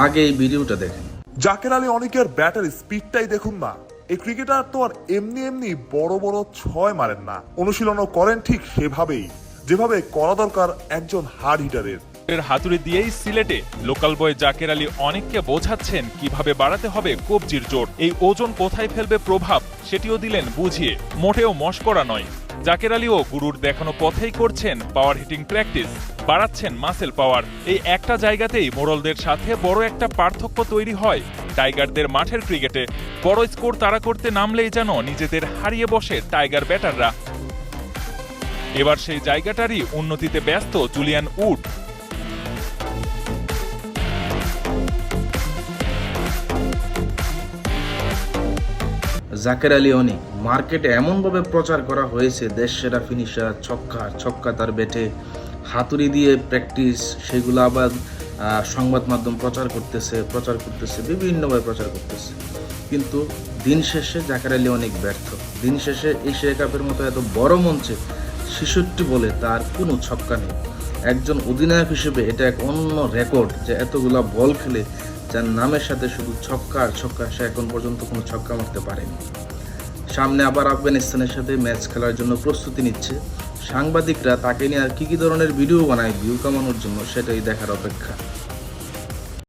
আগে এই ভিডিওটা দেখেন। জাকের আলী অনেকের ব্যাটার স্পিডটাই দেখুন না। এই ক্রিকেটার তো আর এমনি এমনি বড় বড় ছয় মারেন না, অনুশীলনও করেন ঠিক সেভাবেই যেভাবে করা দরকার একজন হার্ড হিটারের। হাতুড়ি দিয়েই সিলেটে লোকাল বয় জাকের আলী অনেককে বোঝাচ্ছেন কিভাবে বাড়াতে হবে কবজির জোর। এই ওজন কোথায় ফেলবে প্রভাব সেটিও দিলেন বুঝিয়ে, মোটেও মশকরা নয়। জাকের আলীও গুরুর দেখানো পথেই করছেন পাওয়ার হিটিং প্র্যাকটিস, বাড়াচ্ছেন মাসেল পাওয়ার। এই একটা জায়গাতেই মোড়লদের সাথে বড় একটা পার্থক্য তৈরি হয় টাইগারদের মাঠের ক্রিকেটে। বড় স্কোর তাড়া করতে নামলেই যেন নিজেদের হারিয়ে বসে টাইগার ব্যাটাররা। এবার সেই জায়গাটারই উন্নতিতে ব্যস্ত জুলিয়ান উড। জাকের আলী অনেক মার্কেটে এমনভাবে প্রচার করা হয়েছে, দেশ সেরা ফিনিশার, ছক্কা তার ব্যাটে, হাতুড়ি দিয়ে প্র্যাকটিস, সেগুলো আবার সংবাদ মাধ্যম প্রচার করতেছে বিভিন্নভাবে প্রচার করতেছে। কিন্তু দিন শেষে জাকের আলী অনেক ব্যর্থ। দিন শেষে এশিয়া কাপের মতো এত বড় মঞ্চে 66 বলে তার কোনো ছক্কা নেই। একজন অধিনায়ক হিসেবে এটা এক অন্য রেকর্ড যে এতগুলা বল খেলে যার নামের সাথে শুধু ছক্কা সে এখন পর্যন্ত কোনো ছক্কা মারতে পারেনি। সামনে আবার আফগানিস্তানের সাথে ম্যাচ খেলার জন্য প্রস্তুতি নিচ্ছে। সাংবাদিকরা তাকে নিয়ে আর কি ধরনের ভিডিও বানায় ভিউ কামানোর জন্য, সেটাই দেখার অপেক্ষা।